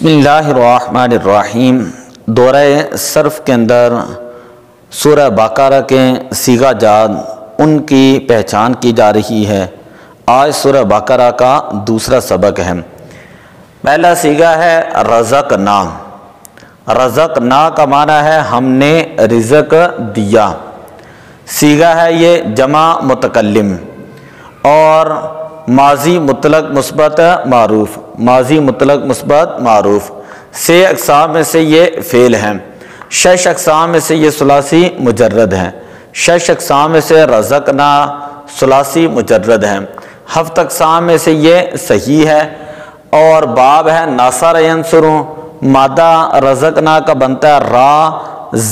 بسم اللہ الرحمن الرحیم۔ دورہ صرف کے اندر سورہ بقرہ کے صیغہ جات ان کی پہچان کی جا رہی ہے۔ آج سورہ بقرہ کا دوسرا سبق ہے۔ پہلا صیغہ ہے رزقنا۔ رزقنا کا معنی ہے ہم نے رزق دیا۔ صیغہ ہے یہ جمع متکلم اور ماضی مطلق مثبت معروف۔ ماضی مطلق مثبت معروف سے اقسام میں سے یہ فعل ہیں۔ 6 اقسام میں سے یہ ثلاثی مجرد ہیں۔ 6 اقسام میں سے رزقنا ثلاثی مجرد ہیں۔ 7 اقسام میں سے یہ صحیح ہے اور باب ہے ناصر ینصر۔ مادہ رزقنا کا بنتا ہے را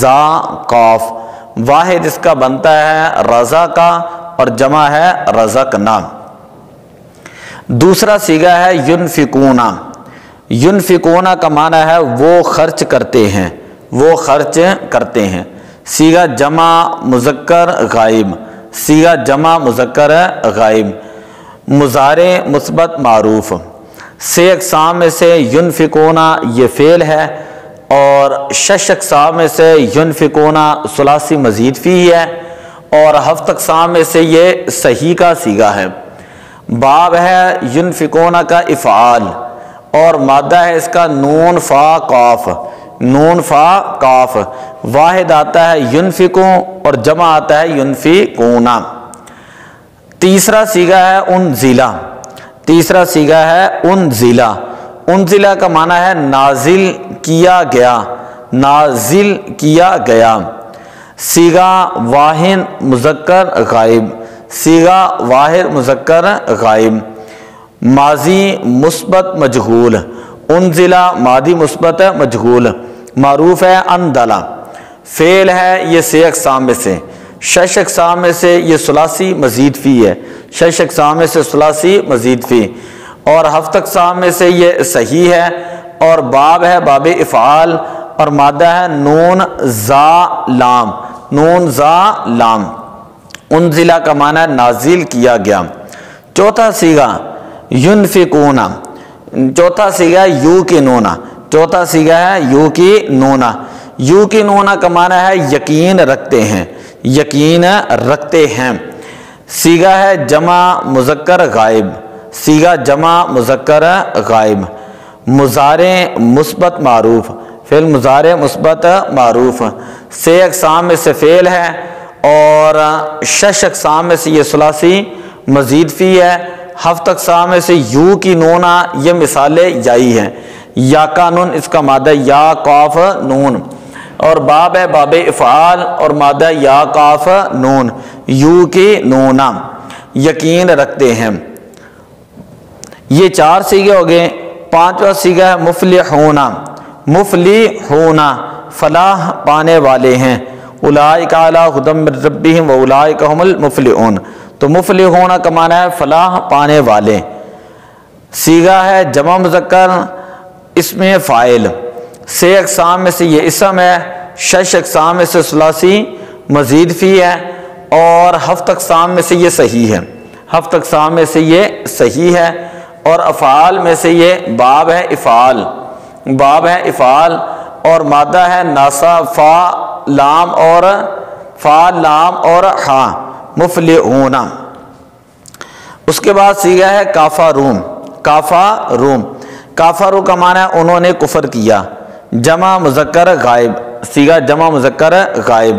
زا قاف۔ واحد اس کا بنتا ہے رزا کا اور جمع ہے رزقنا۔ دوسرا صیغہ ہے ینفقون۔ ینفقون کا معنی ہے وہ خرچ کرتے ہیں، وہ خرچ کرتے ہیں۔ صیغہ جمع مذکر غائب۔ صیغہ جمع مذکر غائب مضارع مثبت معروف۔ 6 اقسام میں سے ینفقون یہ فعل ہے اور 6 اقسام میں سے ینفقون ثلاثی مزید فی ہے اور 7 اقسام میں سے یہ صحیح کا صیغہ ہے۔ باب ہے ینفقون کا افعال اور مادہ ہے اس کا نون فا قاف۔ نون فا قاف واحد آتا ہے ینفقون اور جمع آتا ہے ینفقون۔ تیسرا صیغہ ہے انزلہ۔ تیسرا صیغہ ہے انزلہ۔ انزلہ کا معنی ہے نازل کیا گیا، نازل کیا گیا۔ صیغہ واحد مذکر غائب۔ صیغہ واحد مذکر غائب ماضی مثبت مجہول۔ انزلہ ماضی مثبت مجہول معروف ہے اندلہ۔ فعل ہے یہ 6 اقسام میں سے۔ 6 اقسام میں سے یہ ثلاثی مزید فی ہے۔ 6 اقسام میں سے ثلاثی مزید فی اور 7 اقسام میں سے یہ صحیح ہے اور باب ہے باب افعال اور مادہ ہے نون زا لام۔ نون زا لام۔ انزلہ کا معنی ہے نازل کیا گیا۔ چوتھا صیغہ ینفقون۔ چوتھا صیغہ یوقنون۔ چوتھا صیغہ ہے یوقنون۔ یوقنون کا معنی ہے یقین رکھتے ہیں، یقین رکھتے ہیں۔ صیغہ ہے جمع مذکر غائب۔ صیغہ جمع مذکر غائب مضارع مثبت معروف۔ فعل مضارع مثبت معروف 6 اقسام میں سے فعل ہے اور 6 اقسام میں سے یہ ثلاثی مزید فی ہے۔ 7 اقسام میں سے یو کی نون یہ مثال یائی ہے۔ یا کا نون اس کا مادہ یا قاف نون اور باب ہے باب افعال اور مادہ یا قاف نون یو کی نون یقین رکھتے ہیں۔ یہ 4 صیغے ہو گئے۔ 5واں صیغہ ہے مفلحون۔ مفلحون فلاح پانے والے ہیں۔ اولئک علی ھدی من ربہم واولئک ھم المفلحون۔ تو مفلحون کا معنی ہے فلاح پانے والے۔ صیغہ ہے جمع مذکر اسم فاعل۔ 6 اقسام میں سے یہ اسم ہے۔ 6 اقسام میں سے ثلاثی مزید فی ہے اور 7 اقسام میں سے یہ صحیح ہے۔ 7 اقسام میں سے یہ صحیح ہے اور افعال میں سے یہ باب ہے افعال۔ باب ہے افعال اور مادہ ہے ناسا فا لام اور فا لام اور ہاں مفلحون۔ اس کے بعد صیغہ ہے کافرون۔ کافرون۔ کافرون کا معنی ہے انہوں نے کفر کیا۔ جمع مذکر غائب۔ صیغہ جمع مذکر غائب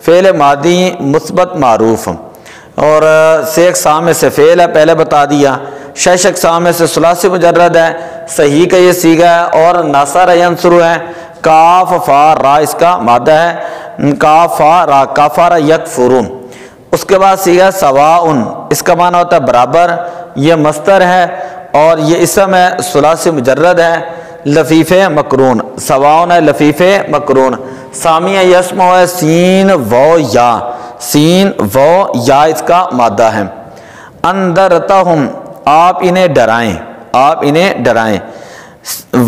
فعل ماضی مثبت معروف اور 6 اقسام میں سے فعل ہے پہلے بتا دیا۔ 6 اقسام میں سے ثلاثی مجرد ہے۔ صحیح کا یہ صیغہ ہے اور ناصر ینصر ہے۔ کاف فا را اس کا مادہ ہے کاف فا را کافر یکفرون۔ اس کے بعد صیغہ سواء۔ اس کا معنی ہوتا ہے برابر۔ یہ مصدر ہے اور یہ اسم ہے ثلاثی مجرد ہے لفیف مقرون۔ سواء ہے لفیف مقرون۔ سامیہ یسمع ہے سین و یا۔ سین و یا اس کا مادہ ہے۔ انذرتہم آپ انہیں ڈرائیں، آپ انہیں ڈرائیں۔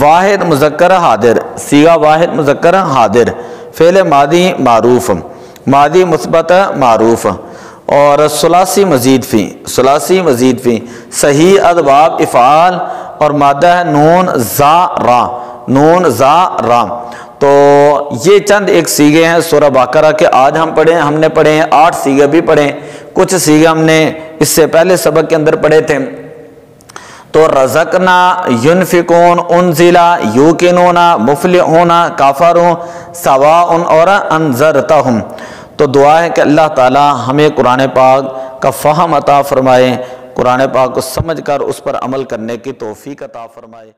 واحد مذکر حاضر۔ صیغہ واحد مذکر حاضر فعل ماضی معروف ماضی مثبت معروف اور ثلاثی مزید فی۔ ثلاثی مزید فی صحیح ادباب افعال اور مادہ ہے نون زا را نون زا را۔ تو یہ چند ایک سیغے ہیں سورہ بقرہ کے، آج ہم نے پڑھے ہیں 8 سیغے بھی پڑھے، کچھ سیغے ہم نے اس سے پہلے سبق کے اندر پڑھے تھے۔ تو رزقنا، ینفقون، انزلا، یوقنون، مفلحون، کافرون، سواء اور انذرتہم۔ تو دعا ہے کہ اللہ تعالی ہمیں قرآن پاک کا فہم عطا فرمائے، قرآن پاک کو سمجھ کر اس پر عمل کرنے کی توفیق عطا فرمائے۔